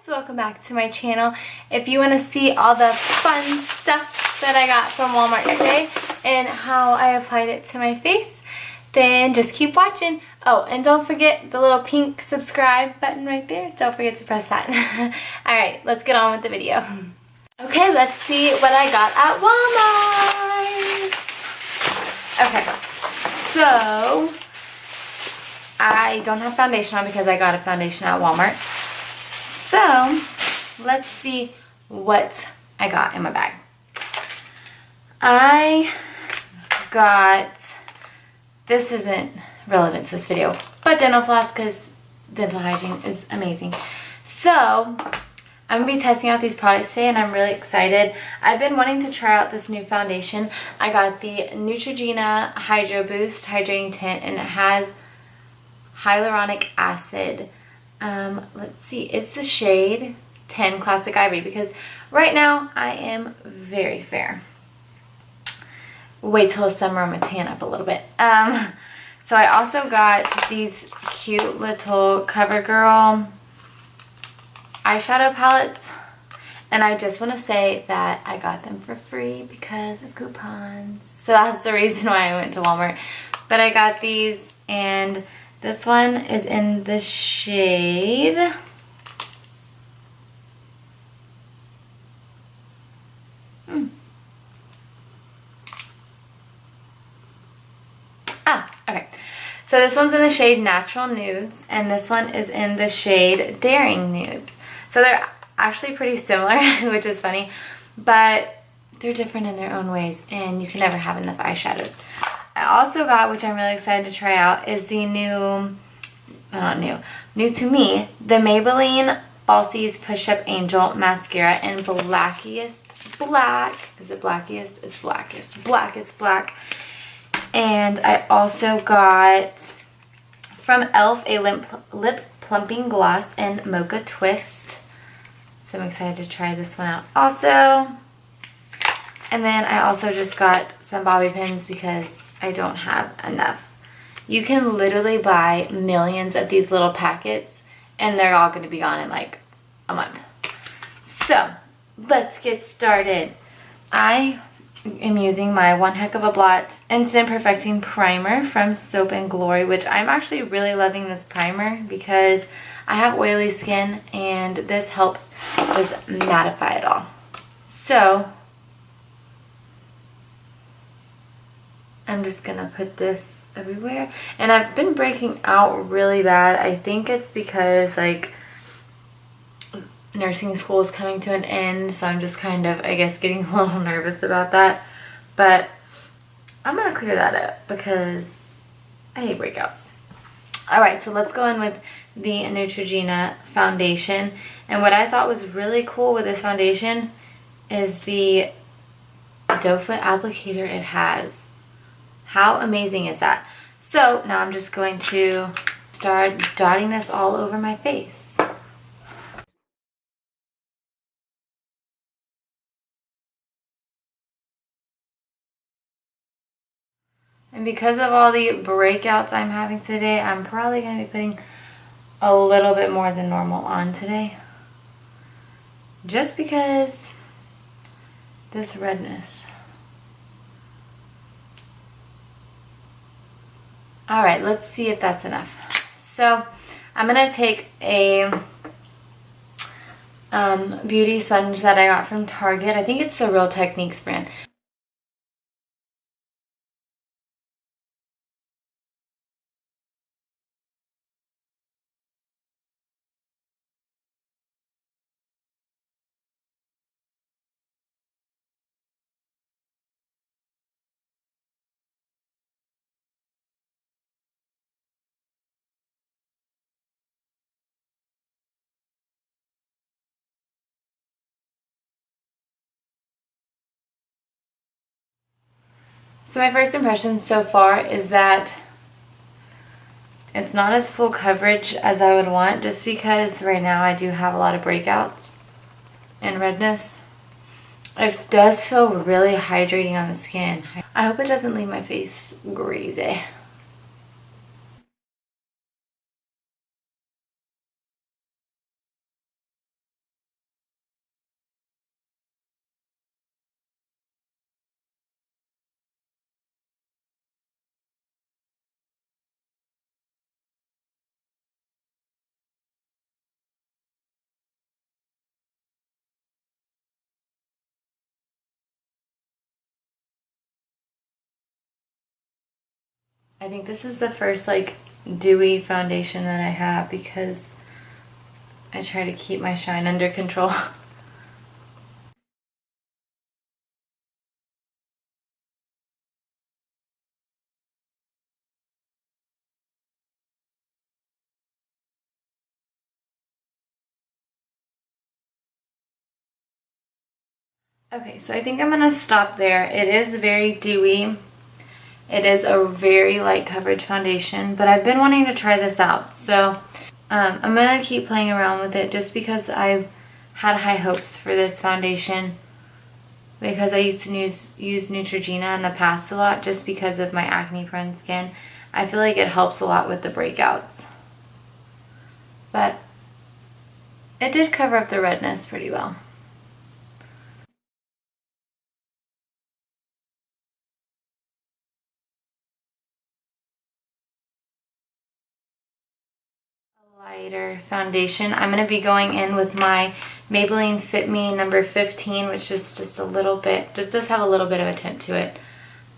welcome back to my channel. If you want to see all the fun stuff that I got from Walmart today and how I applied it to my face, then just keep watching. Oh, and don't forget the little pink subscribe button right there. Don't forget to press that. Alright, let's get on with the video. Okay, let's see what I got at Walmart. Okay, so I don't have foundation on because I got a foundation at Walmart. So let's see what I got in my bag. I got, this isn't relevant to this video, but dental floss because dental hygiene is amazing. So I'm going to be testing out these products today and I'm really excited. I've been wanting to try out this new foundation. I got the Neutrogena Hydroboost Hydrating Tint and it has hyaluronic acid. Let's see, it's the shade 10 Classic Ivory because right now I am very fair. Wait till the summer, I'm going to tan up a little bit. So I also got these cute little Covergirl eyeshadow palettes. And I just want to say that I got them for free because of coupons. So that's the reason why I went to Walmart. But I got these and this one is in the shade okay. So this one's in the shade Natural Nudes and this one is in the shade Daring Nudes. So they're actually pretty similar, which is funny, but they're different in their own ways and you can never have enough eyeshadows. I also got, which I'm really excited to try out, is the new to me, the Maybelline Falsies Push-Up Angel Mascara in Blackest Black. Is it Blackest? It's Blackest. Blackest Black. And I also got from e.l.f. a lip plumping gloss in Mocha Twist. So I'm excited to try this one out also. And then I also just got some bobby pins because I don't have enough. You can literally buy millions of these little packets and they're all going to be gone in like a month. So let's get started. I am using my One Heck of a Blot Instant Perfecting Primer from Soap and Glory, which I'm actually really loving this primer because I have oily skin and this helps just mattify it all. So I'm just gonna put this everywhere and I've been breaking out really bad. I think it's because like nursing school is coming to an end, so I'm just kind of, I guess, getting a little nervous about that, but I'm gonna clear that up because I hate breakouts. Alright, so let's go in with the Neutrogena foundation, and what I thought was really cool with this foundation is the doe foot applicator it has. How amazing is that? So now I'm just going to start dotting this all over my face. And because of all the breakouts I'm having today, I'm probably going to be putting a little bit more than normal on today. Just because this redness. Alright, let's see if that's enough. So, I'm going to take a beauty sponge that I got from Target. I think it's the Real Techniques brand. So my first impression so far is that it's not as full coverage as I would want just because right now I do have a lot of breakouts and redness. It does feel really hydrating on the skin. I hope it doesn't leave my face greasy. I think this is the first like dewy foundation that I have because I try to keep my shine under control. Okay, so I think I'm gonna stop there. It is very dewy. It is a very light coverage foundation, but I've been wanting to try this out. So I'm gonna keep playing around with it just because I've had high hopes for this foundation, because I used to use Neutrogena in the past a lot just because of my acne prone skin. I feel like it helps a lot with the breakouts. But it did cover up the redness pretty well. Lighter foundation. I'm going to be going in with my Maybelline Fit Me number 15, which is just a little bit, just does have a little bit of a tint to it.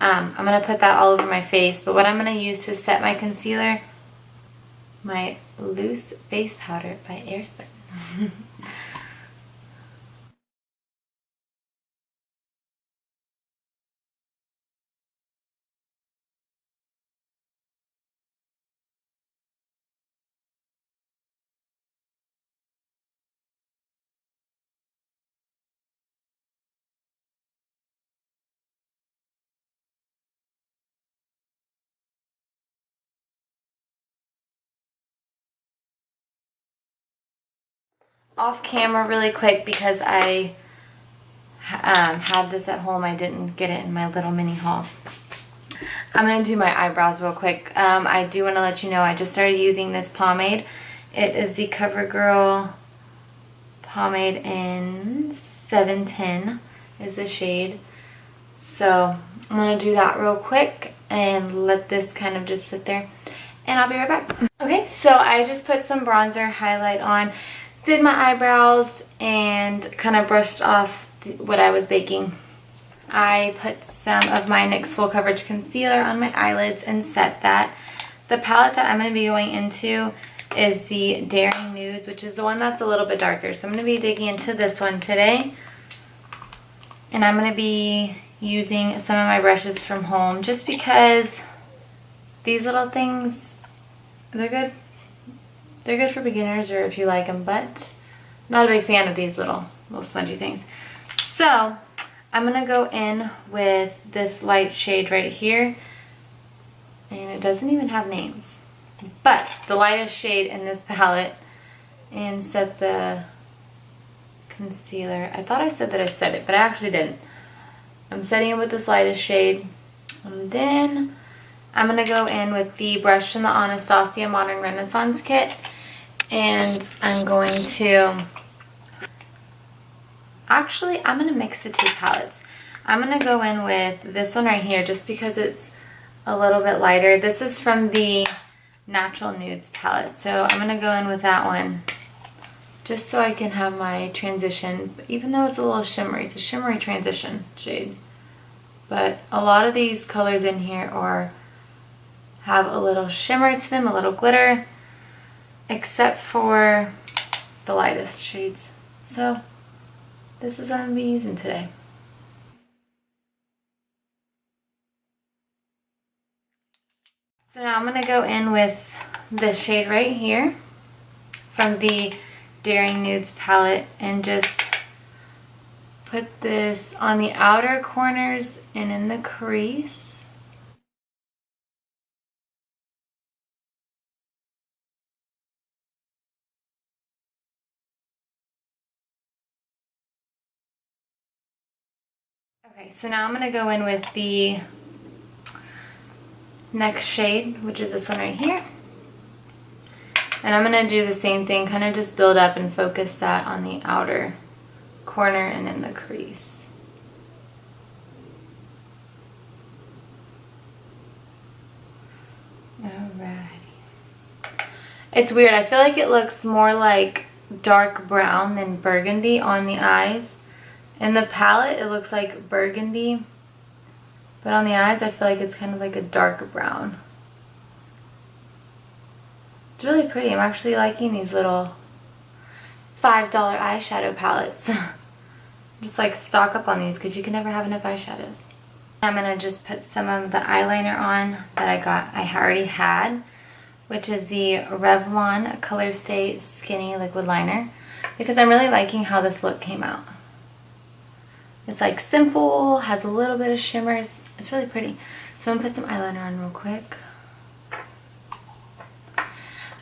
I'm going to put that all over my face, but what I'm going to use to set my concealer, my loose face powder by Airspun. Off camera really quick because I had this at home. I didn't get it in my little mini haul. I'm going to do my eyebrows real quick. I do want to let you know I just started using this pomade. It is the Covergirl pomade in 710 is the shade. So I'm going to do that real quick and let this kind of just sit there. And I'll be right back. Okay, so I just put some bronzer highlight on, did my eyebrows, and kind of brushed off what I was baking. I put some of my NYX Full Coverage Concealer on my eyelids and set that. The palette that I'm going to be going into is the Daring Nudes, which is the one that's a little bit darker. So I'm going to be digging into this one today. And I'm going to be using some of my brushes from home just because these little things, they're good. They're good for beginners or if you like them, but I'm not a big fan of these little smudgy things. So I'm going to go in with this light shade right here. And it doesn't even have names. But the lightest shade in this palette, and set the concealer. I thought I said that I set it, but I actually didn't. I'm setting it with this lightest shade. And then I'm going to go in with the brush from the Anastasia Modern Renaissance kit. And I'm going to... Actually, I'm going to mix the two palettes. I'm going to go in with this one right here just because it's a little bit lighter. This is from the Natural Nudes palette. So I'm going to go in with that one just so I can have my transition. Even though it's a little shimmery, it's a shimmery transition shade. But a lot of these colors in here have a little shimmer to them, a little glitter, except for the lightest shades. So this is what I'm going to be using today. So now I'm going to go in with this shade right here from the Daring Nudes palette and just put this on the outer corners and in the crease. Okay, so now I'm going to go in with the next shade, which is this one right here. And I'm going to do the same thing, kind of just build up and focus that on the outer corner and in the crease. Alrighty. It's weird, I feel like it looks more like dark brown than burgundy on the eyes. In the palette, it looks like burgundy. But on the eyes, I feel like it's kind of like a dark brown. It's really pretty. I'm actually liking these little $5 eyeshadow palettes. Just like stock up on these because you can never have enough eyeshadows. I'm going to just put some of the eyeliner on that I already had, which is the Revlon Colorstay Skinny Liquid Liner, because I'm really liking how this look came out. It's like simple, has a little bit of shimmers. It's really pretty. So I'm going to put some eyeliner on real quick.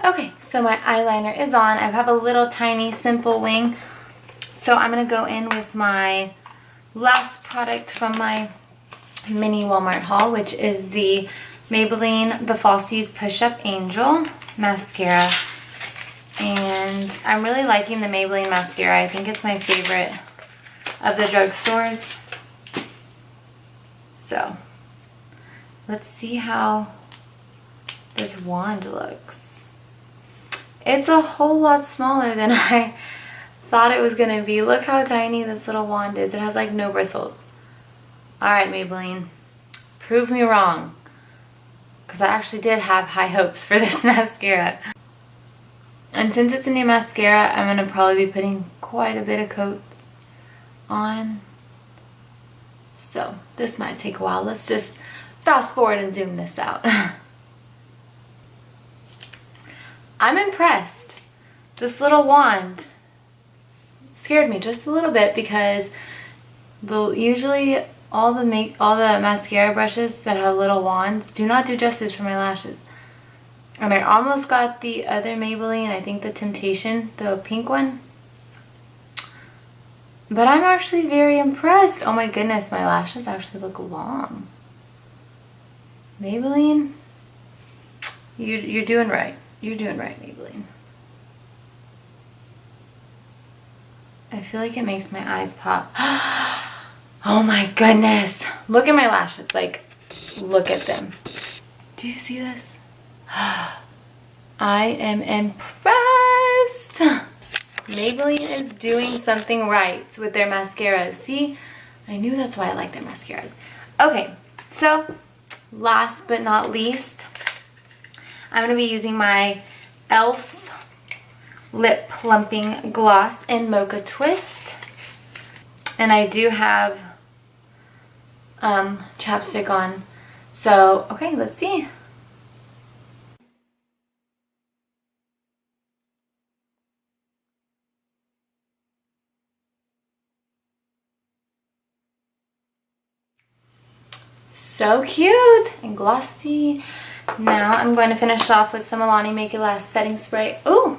Okay, so my eyeliner is on. I have a little tiny simple wing. So I'm going to go in with my last product from my mini Walmart haul, which is the Maybelline The Falsies Push-Up Angel Mascara. And I'm really liking the Maybelline mascara. I think it's my favorite of the drugstores. So, let's see how this wand looks. It's a whole lot smaller than I thought it was going to be. Look how tiny this little wand is. It has like no bristles. Alright, Maybelline, prove me wrong, because I actually did have high hopes for this mascara. And since it's a new mascara, I'm going to probably be putting quite a bit of coats on. So this might take a while. Let's just fast forward and zoom this out. I'm impressed. This little wand scared me just a little bit because usually all the mascara brushes that have little wands do not do justice for my lashes. And I almost got the other Maybelline, I think the Temptation, the pink one. But I'm actually very impressed. Oh my goodness, my lashes actually look long. Maybelline, you're doing right. You're doing right, Maybelline. I feel like it makes my eyes pop. Oh my goodness. Look at my lashes. Like, look at them. Do you see this? I am impressed. Maybelline is doing something right with their mascaras. See? I knew that's why I like their mascaras. Okay, so last but not least, I'm going to be using my e.l.f. Lip Plumping Gloss in Mocha Twist. And I do have chapstick on. So, okay, let's see. So cute and glossy. Now I'm going to finish off with some Alani Make It Last setting spray. Ooh,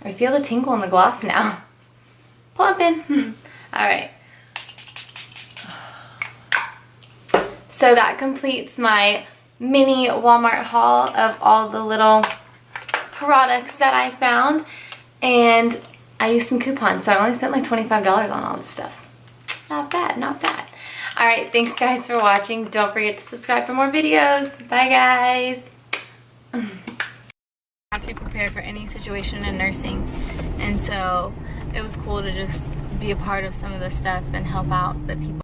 I feel the tingle in the gloss now. Plumping. Alright. So that completes my mini Walmart haul of all the little products that I found. And I used some coupons, so I only spent like $25 on all this stuff. Not bad, not bad. Alright, thanks guys for watching. Don't forget to subscribe for more videos. Bye guys. I have to be prepared for any situation in nursing. And so it was cool to just be a part of some of the stuff and help out the people.